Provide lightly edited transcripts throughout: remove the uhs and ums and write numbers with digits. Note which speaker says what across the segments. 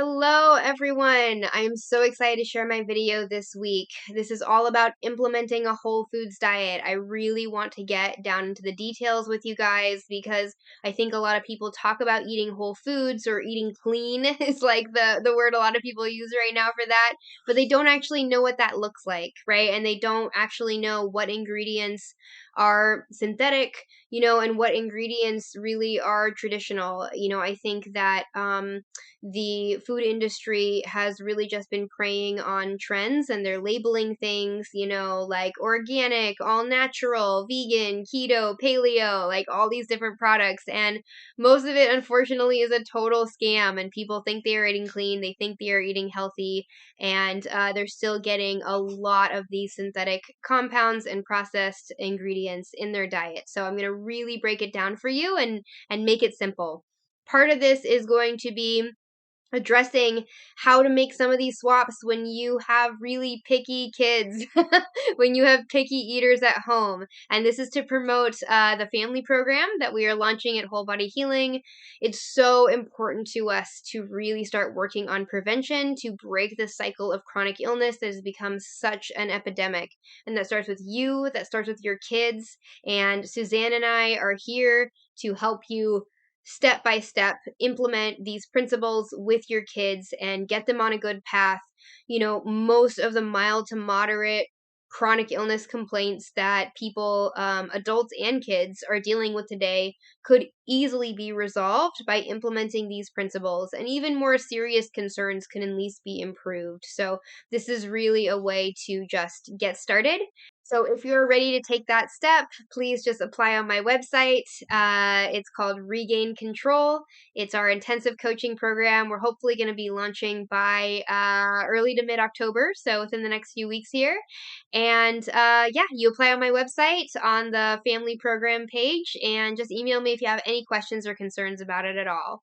Speaker 1: Hello everyone! I am so excited to share my video this week. This is all about implementing a whole foods diet. I really want to get down into the details with you guys because I think a lot of people talk about eating whole foods or eating clean is like the word a lot of people use right now for that, but they don't actually know what that looks like, right? And they don't actually know what ingredients are synthetic, and what ingredients really are traditional. I think that the food industry has really just been preying on trends and they're labeling things, like organic, all natural, vegan, keto, paleo, like all these different products. And most of it, unfortunately, is a total scam. And people think they are eating clean, they think they are eating healthy, and they're still getting a lot of these synthetic compounds and processed ingredients in their diet. So I'm going to really break it down for you and make it simple. Part of this is going to be addressing how to make some of these swaps when you have really picky kids, when you have picky eaters at home. And this is to promote the family program that we are launching at Whole Body Healing. It's so important to us to really start working on prevention, to break the cycle of chronic illness that has become such an epidemic. And that starts with you, that starts with your kids. And Suzanne and I are here to help you step by step implement these principles with your kids and get them on a good path. Most of the mild to moderate chronic illness complaints that people, adults and kids, are dealing with today could easily be resolved by implementing these principles, and even more serious concerns can at least be improved. So this is really a way to just get started. So if you're ready to take that step, please just apply on my website. It's called Regain Control. It's our intensive coaching program. We're hopefully going to be launching by early to mid-October, so within the next few weeks here. And yeah, you apply on my website on the family program page, and just email me if you have any questions or concerns about it at all.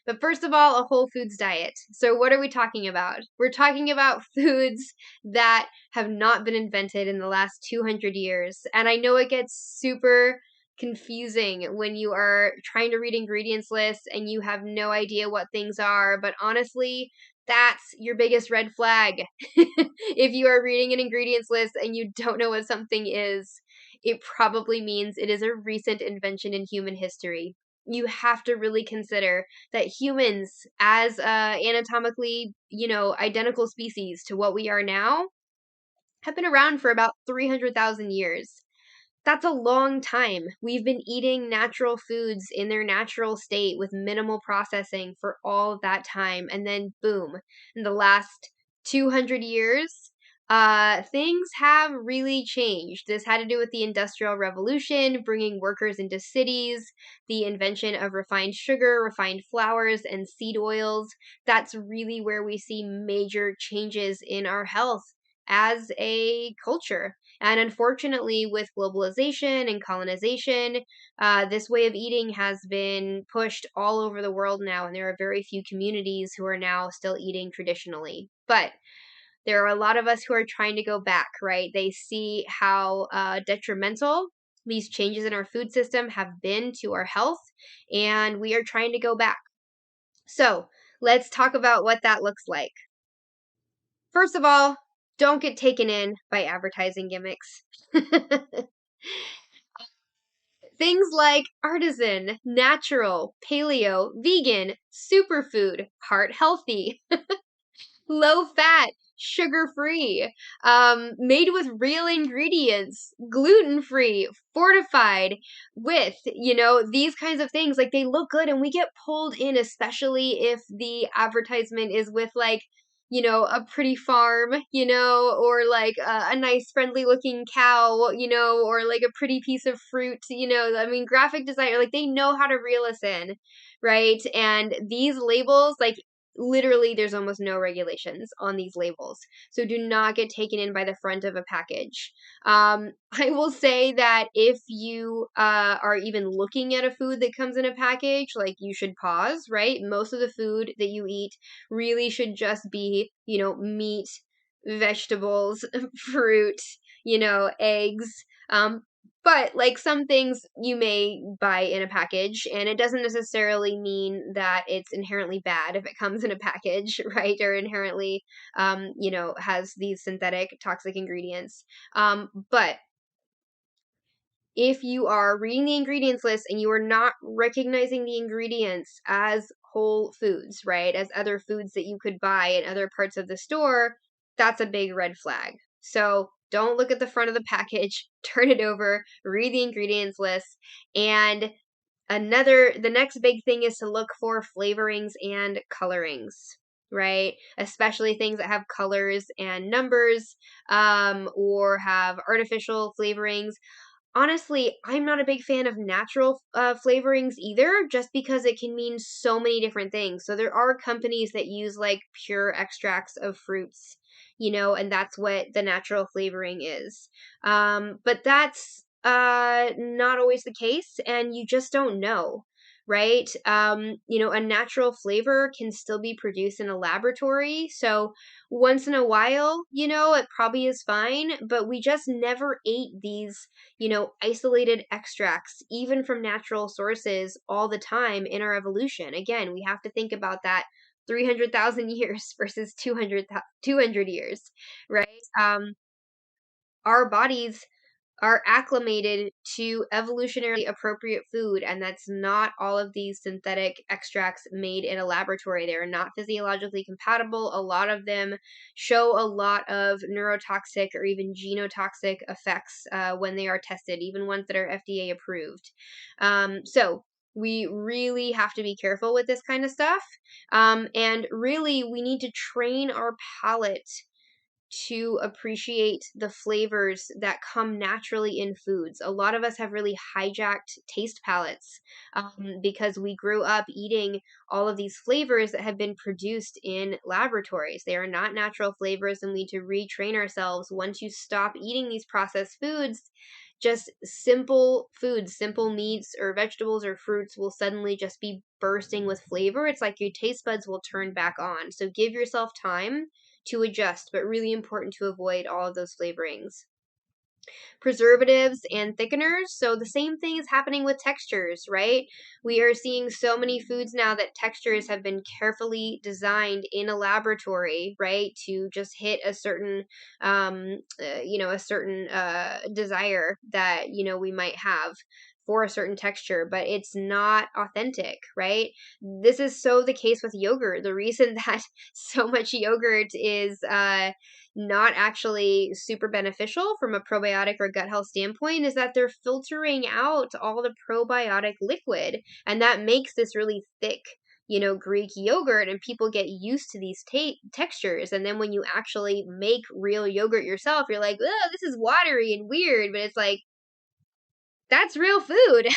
Speaker 1: But first of all, a whole foods diet. So what are we talking about? We're talking about foods that have not been invented in the last 200 years. And I know it gets super confusing when you are trying to read ingredients lists and you have no idea what things are, but honestly, that's your biggest red flag. If you are reading an ingredients list and you don't know what something is, it probably means it is a recent invention in human history. You have to really consider that humans, as anatomically, identical species to what we are now, have been around for about 300,000 years. That's a long time. We've been eating natural foods in their natural state with minimal processing for all of that time. And then boom, in the last 200 years, things have really changed. This had to do with the Industrial Revolution, bringing workers into cities, the invention of refined sugar, refined flours, and seed oils. That's really where we see major changes in our health as a culture. And unfortunately, with globalization and colonization, this way of eating has been pushed all over the world now, and there are very few communities who are now still eating traditionally. But there are a lot of us who are trying to go back, right? They see how detrimental these changes in our food system have been to our health, and we are trying to go back. So let's talk about what that looks like. First of all, don't get taken in by advertising gimmicks. Things like artisan, natural, paleo, vegan, superfood, heart healthy, low fat, sugar free, made with real ingredients, gluten free, fortified with, these kinds of things. Like, they look good and we get pulled in, especially if the advertisement is with like, a pretty farm, or like a nice friendly looking cow, or like a pretty piece of fruit, I mean, graphic designer, like, they know how to reel us in, right? And these labels, like, literally there's almost no regulations on these labels, so do not get taken in by the front of a package. I will say that if you are even looking at a food that comes in a package, like, you should pause, right? Most of the food that you eat really should just be, meat, vegetables, fruit, eggs, But like some things you may buy in a package, and it doesn't necessarily mean that it's inherently bad if it comes in a package, right? Or inherently, has these synthetic toxic ingredients. But if you are reading the ingredients list and you are not recognizing the ingredients as whole foods, right, as other foods that you could buy in other parts of the store, that's a big red flag. So don't look at the front of the package, turn it over, read the ingredients list. And the next big thing is to look for flavorings and colorings, right? Especially things that have colors and numbers, or have artificial flavorings. Honestly, I'm not a big fan of natural flavorings either, just because it can mean so many different things. So there are companies that use like pure extracts of fruits, and that's what the natural flavoring is. But that's not always the case, and you just don't know. Right? A natural flavor can still be produced in a laboratory. So once in a while, it probably is fine, but we just never ate these isolated extracts, even from natural sources, all the time in our evolution. Again, we have to think about that 300,000 years versus 200 years, right? Our bodies are acclimated to evolutionarily appropriate food, and that's not all of these synthetic extracts made in a laboratory. They are not physiologically compatible. A lot of them show a lot of neurotoxic or even genotoxic effects when they are tested, even ones that are FDA approved. So we really have to be careful with this kind of stuff. And really, we need to train our palate to appreciate the flavors that come naturally in foods. A lot of us have really hijacked taste palates because we grew up eating all of these flavors that have been produced in laboratories. They are not natural flavors, and we need to retrain ourselves. Once you stop eating these processed foods, just simple foods, simple meats or vegetables or fruits will suddenly just be bursting with flavor. It's like your taste buds will turn back on. So give yourself time to adjust, but really important to avoid all of those flavorings. Preservatives and thickeners. So the same thing is happening with textures, right? We are seeing so many foods now that textures have been carefully designed in a laboratory, right, to just hit a certain, desire that we might have for a certain texture, but it's not authentic, right? This is so the case with yogurt. The reason that so much yogurt is not actually super beneficial from a probiotic or gut health standpoint is that they're filtering out all the probiotic liquid, and that makes this really thick Greek yogurt, and people get used to these textures. And then when you actually make real yogurt yourself, you're like, oh, this is watery and weird, but it's like, that's real food.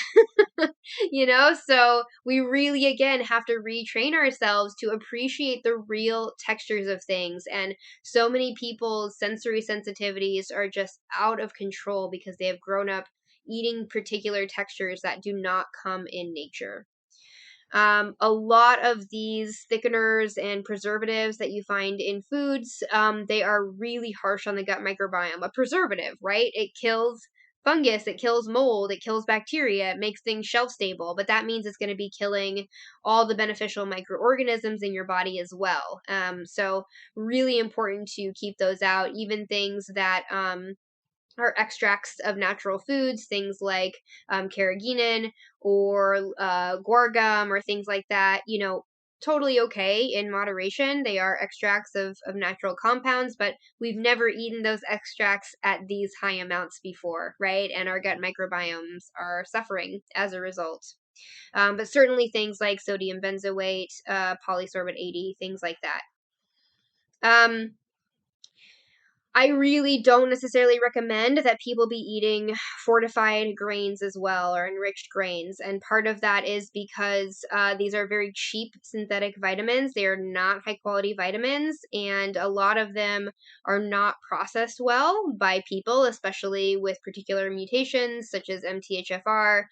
Speaker 1: So we really, again, have to retrain ourselves to appreciate the real textures of things. And so many people's sensory sensitivities are just out of control because they have grown up eating particular textures that do not come in nature. A lot of these thickeners and preservatives that you find in foods, they are really harsh on the gut microbiome. A preservative, right? It kills fungus, it kills mold, it kills bacteria, it makes things shelf stable, but that means it's going to be killing all the beneficial microorganisms in your body as well. So really important to keep those out. Even things that are extracts of natural foods, things like carrageenan or guar gum or things like that, totally okay in moderation. They are extracts of natural compounds, but we've never eaten those extracts at these high amounts before, right? And our gut microbiomes are suffering as a result. But certainly things like sodium benzoate, polysorbate 80, things like that. I really don't necessarily recommend that people be eating fortified grains as well, or enriched grains. And part of that is because these are very cheap synthetic vitamins. They are not high quality vitamins, and a lot of them are not processed well by people, especially with particular mutations such as MTHFR.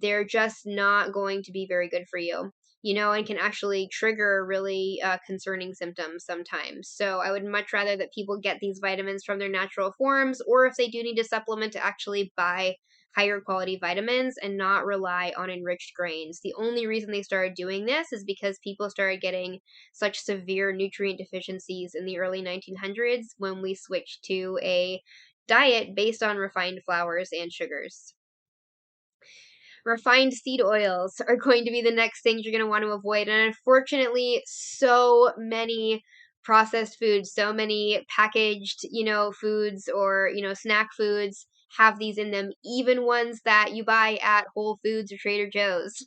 Speaker 1: They're just not going to be very good for you. and can actually trigger really concerning symptoms sometimes. So I would much rather that people get these vitamins from their natural forms, or if they do need to supplement, to actually buy higher quality vitamins and not rely on enriched grains. The only reason they started doing this is because people started getting such severe nutrient deficiencies in the early 1900s when we switched to a diet based on refined flours and sugars. Refined seed oils are going to be the next things you're going to want to avoid. And unfortunately, so many processed foods, so many packaged, foods or, snack foods have these in them, even ones that you buy at Whole Foods or Trader Joe's.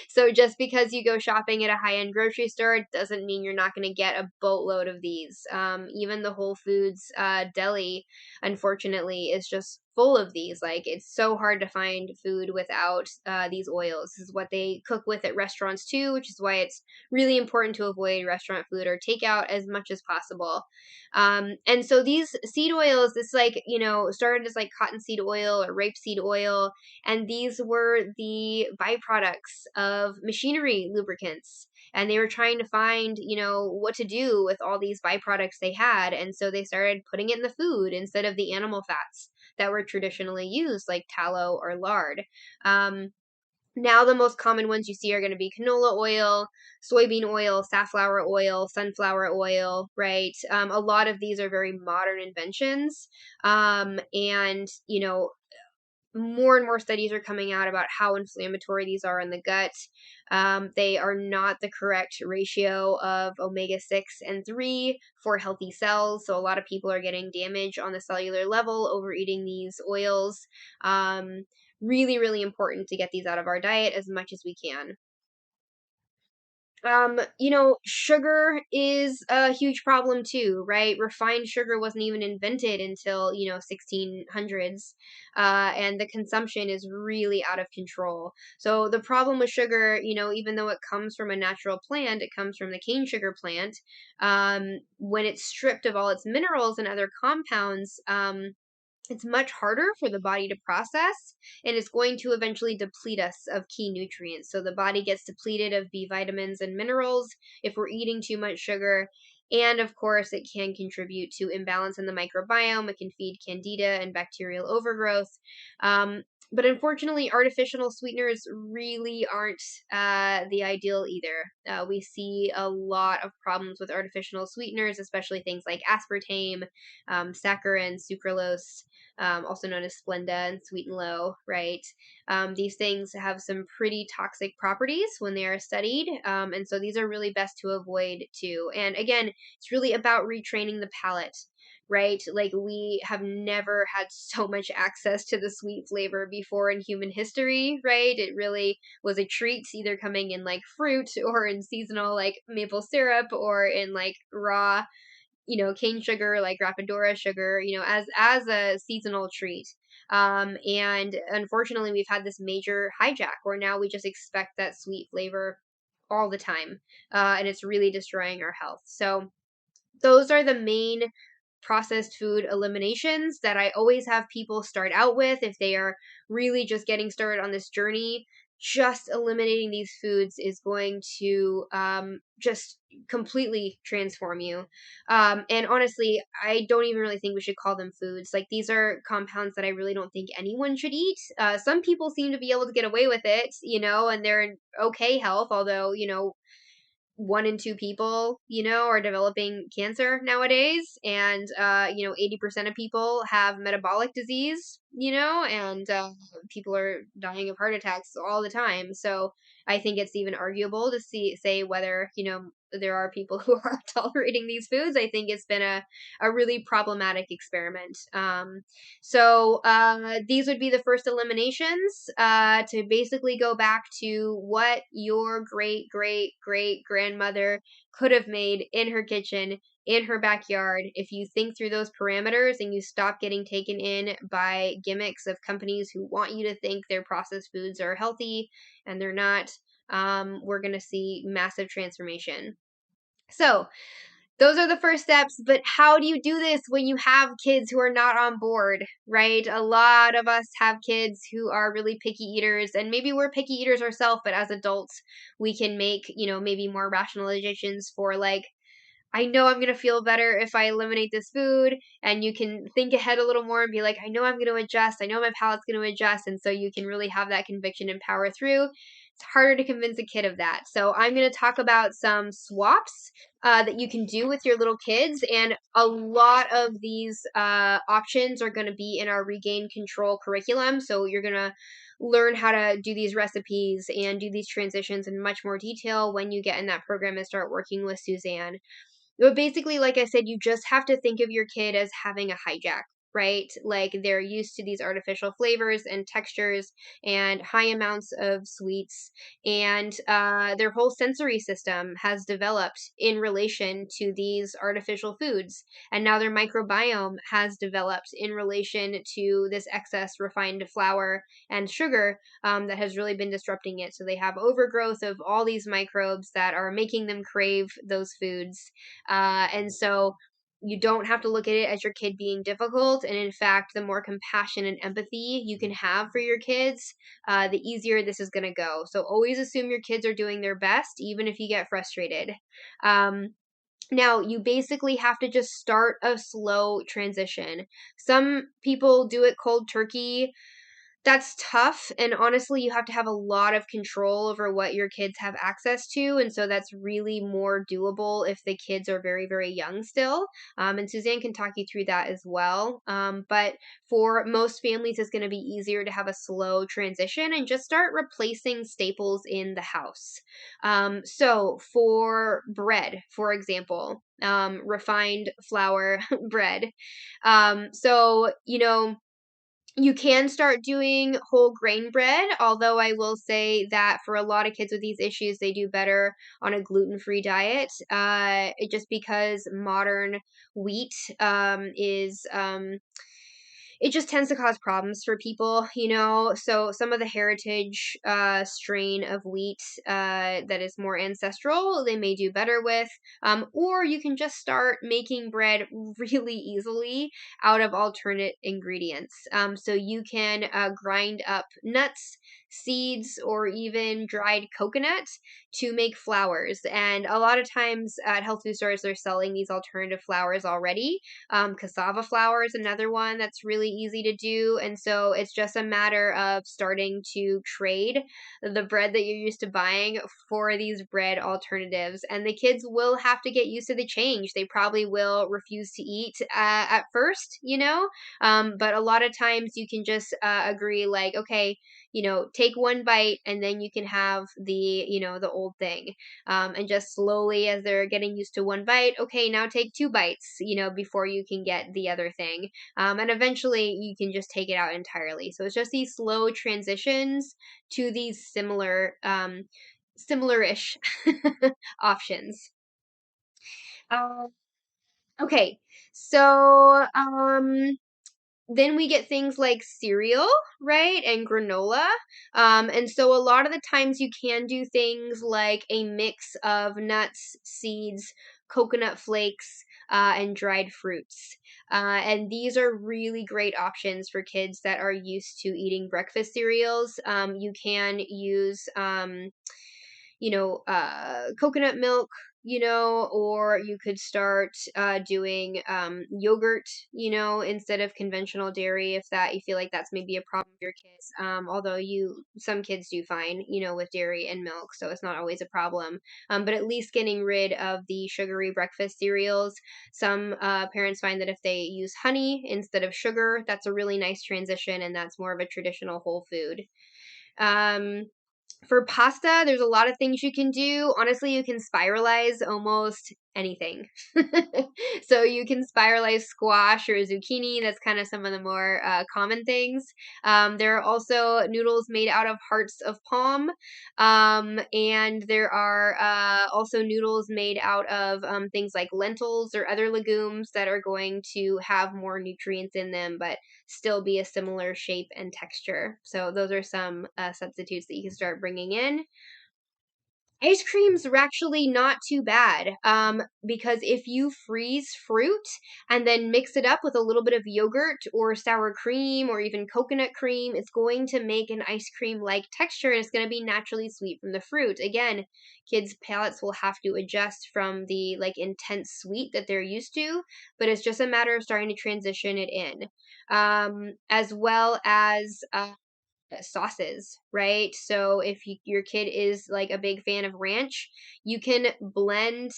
Speaker 1: So just because you go shopping at a high-end grocery store doesn't mean you're not going to get a boatload of these. Even the Whole Foods deli, unfortunately, is just full of these. Like, it's so hard to find food without these oils. This is what they cook with at restaurants too, which is why it's really important to avoid restaurant food or takeout as much as possible. And so these seed oils, this started as like cottonseed oil or rapeseed oil, and these were the byproducts of machinery lubricants. And they were trying to find, what to do with all these byproducts they had. And so they started putting it in the food instead of the animal fats that were traditionally used, like tallow or lard. Now the most common ones you see are going to be canola oil, soybean oil, safflower oil, sunflower oil, right? A lot of these are very modern inventions. And, more and more studies are coming out about how inflammatory these are in the gut. They are not the correct ratio of omega-6 and 3 for healthy cells. So a lot of people are getting damage on the cellular level overeating these oils. Really, really important to get these out of our diet as much as we can. Sugar is a huge problem too, right? Refined sugar wasn't even invented until, 1600s, and the consumption is really out of control. So the problem with sugar, even though it comes from a natural plant, it comes from the cane sugar plant, when it's stripped of all its minerals and other compounds, it's much harder for the body to process, and it's going to eventually deplete us of key nutrients. So the body gets depleted of B vitamins and minerals if we're eating too much sugar. And of course, it can contribute to imbalance in the microbiome. It can feed candida and bacterial overgrowth. But unfortunately, artificial sweeteners really aren't the ideal either. We see a lot of problems with artificial sweeteners, especially things like aspartame, saccharin, sucralose, also known as Splenda and Sweet and Low, right? These things have some pretty toxic properties when they are studied, and so these are really best to avoid too. And again, it's really about retraining the palate, right? Like, we have never had so much access to the sweet flavor before in human history, right? It really was a treat, either coming in like fruit or in seasonal like maple syrup or in like raw, cane sugar, like Rapidora sugar, as a seasonal treat. And unfortunately, we've had this major hijack where now we just expect that sweet flavor all the time. And it's really destroying our health. So those are the main processed food eliminations that I always have people start out with if they are really just getting started on this journey. Just eliminating these foods is going to just completely transform you. And honestly, I don't even really think we should call them foods. Like, these are compounds that I really don't think anyone should eat. Some people seem to be able to get away with it, and they're in okay health, although, 1 in 2 people, are developing cancer nowadays. And, 80% of people have metabolic disease, and people are dying of heart attacks all the time. So I think it's even arguable to say whether, there are people who are tolerating these foods. I think it's been a really problematic experiment. So these would be the first eliminations, to basically go back to what your great great great grandmother could have made in her kitchen, in her backyard. If you think through those parameters and you stop getting taken in by gimmicks of companies who want you to think their processed foods are healthy and they're not, we're going to see massive transformation. So those are the first steps, but how do you do this when you have kids who are not on board, right? A lot of us have kids who are really picky eaters, and maybe we're picky eaters ourselves, but as adults, we can make, maybe more rationalizations for like, I know I'm going to feel better if I eliminate this food. And you can think ahead a little more and be like, I know I'm going to adjust. I know my palate's going to adjust. And so you can really have that conviction and power through. It's harder to convince a kid of that. So I'm going to talk about some swaps that you can do with your little kids. And a lot of these options are going to be in our Regain Control curriculum. So you're going to learn how to do these recipes and do these transitions in much more detail when you get in that program and start working with Suzanne. But basically, like I said, you just have to think of your kid as having a hijack, right? Like they're used to these artificial flavors and textures and high amounts of sweets, and their whole sensory system has developed in relation to these artificial foods. And now their microbiome has developed in relation to this excess refined flour and sugar that has really been disrupting it. So they have overgrowth of all these microbes that are making them crave those foods. And so you don't have to look at it as your kid being difficult. And in fact, the more compassion and empathy you can have for your kids, the easier this is going to go. So always assume your kids are doing their best, even if you get frustrated. Now, you basically have to just start a slow transition. Some people do it cold turkey. That's tough, and honestly, you have to have a lot of control over what your kids have access to, and so that's really more doable if the kids are very, very young still. And Suzanne can talk you through that as well. But for most families, it's going to be easier to have a slow transition and just start replacing staples in the house. So for bread, for example, refined flour bread. So, you can start doing whole grain bread, although I will say that for a lot of kids with these issues, they do better on a gluten-free diet. Just because modern wheat is it just tends to cause problems for people. So some of the heritage strain of wheat that is more ancestral, they may do better with. Or you can just start making bread really easily out of alternate ingredients. So you can grind up nuts, seeds, or even dried coconut to make flours. And a lot of times at health food stores, they're selling these alternative flours already. Cassava flour is another one that's really easy to do. And so it's just a matter of starting to trade the bread that you're used to buying for these bread alternatives. And the kids will have to get used to the change. They probably will refuse to eat at first. But a lot of times you can just agree, like, okay, take one bite and then you can have the old thing. And just slowly, as they're getting used to one bite, okay, now take two bites, before you can get the other thing. And eventually you can just take it out entirely. So it's just these slow transitions to these similar-ish options. Uh, okay, so then we get things like cereal, right? And granola. And so a lot of the times you can do things like a mix of nuts, seeds, coconut flakes, and dried fruits. And these are really great options for kids that are used to eating breakfast cereals. You can use, coconut milk, or you could start doing yogurt, instead of conventional dairy if that you feel like that's maybe a problem for your kids. Although some kids do fine, with dairy and milk, so it's not always a problem. But at least getting rid of the sugary breakfast cereals. Some parents find that if they use honey instead of sugar, that's a really nice transition, and that's more of a traditional whole food. For pasta, there's a lot of things you can do. Honestly, you can spiralize almost anything. So you can spiralize squash or zucchini. That's kind of some of the more common things. There are also noodles made out of hearts of palm. And there are also noodles made out of things like lentils or other legumes that are going to have more nutrients in them, but still be a similar shape and texture. So those are some substitutes that you can start bringing in. Ice creams are actually not too bad, because if you freeze fruit and then mix it up with a little bit of yogurt or sour cream or even coconut cream, it's going to make an ice cream-like texture, and it's going to be naturally sweet from the fruit. Again, kids' palates will have to adjust from the like intense sweet that they're used to, but it's just a matter of starting to transition it in. As well as sauces, right? So if your kid is like a big fan of ranch, you can blend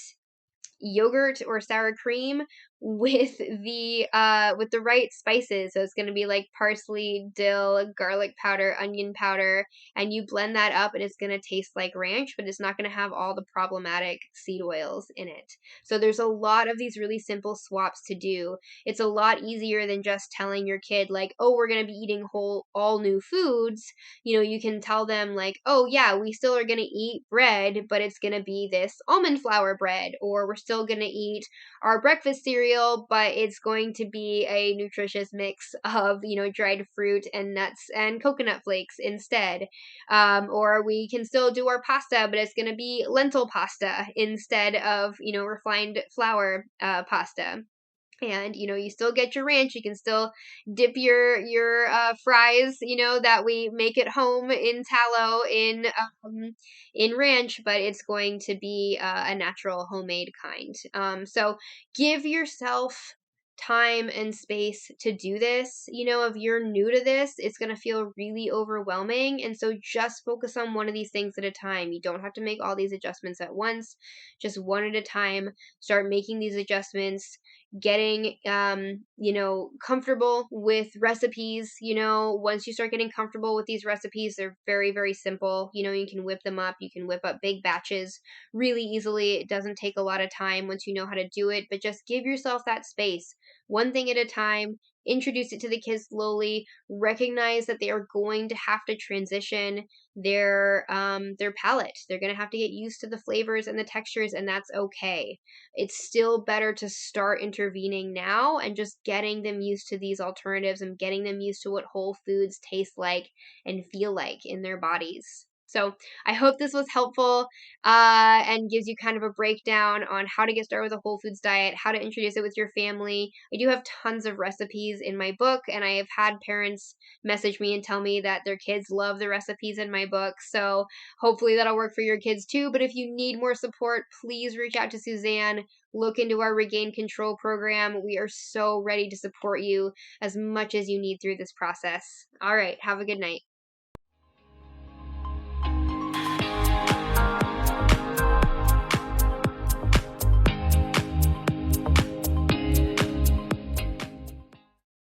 Speaker 1: yogurt or sour cream with the right spices. So it's going to be like parsley, dill, garlic powder, onion powder, and you blend that up and it's going to taste like ranch, but it's not going to have all the problematic seed oils in it. So there's a lot of these really simple swaps to do. It's a lot easier than just telling your kid like, "Oh, we're going to be eating whole all new foods." You know, you can tell them like, "Oh yeah, we still are going to eat bread, but it's going to be this almond flour bread," or "We're still going to eat our breakfast cereal, but it's going to be a nutritious mix of, you know, dried fruit and nuts and coconut flakes instead." Or we can still do our pasta, but it's going to be lentil pasta instead of, you know, refined flour pasta. And you know, you still get your ranch, you can still dip your fries, you know, that we make at home in tallow in ranch, but it's going to be a natural homemade kind. So give yourself time and space to do this. You know, if you're new to this, it's going to feel really overwhelming, and so just focus on one of these things at a time. You don't have to make all these adjustments at once, just one at a time. Start making these adjustments, getting you know, comfortable with recipes. You know, once you start getting comfortable with these recipes, they're very, very simple. You know, you can whip them up, you can whip up big batches really easily. It doesn't take a lot of time once you know how to do it, but just give yourself that space, one thing at a time. Introduce it to the kids slowly. Recognize that they are going to have to transition their palate. They're going to have to get used to the flavors and the textures, and that's okay. It's still better to start intervening now and just getting them used to these alternatives and getting them used to what whole foods taste like and feel like in their bodies. So I hope this was helpful and gives you kind of a breakdown on how to get started with a whole foods diet, how to introduce it with your family. I do have tons of recipes in my book, and I have had parents message me and tell me that their kids love the recipes in my book. So hopefully that'll work for your kids too. But if you need more support, please reach out to Suzanne. Look into our Regain Control program. We are so ready to support you as much as you need through this process. All right, have a good night.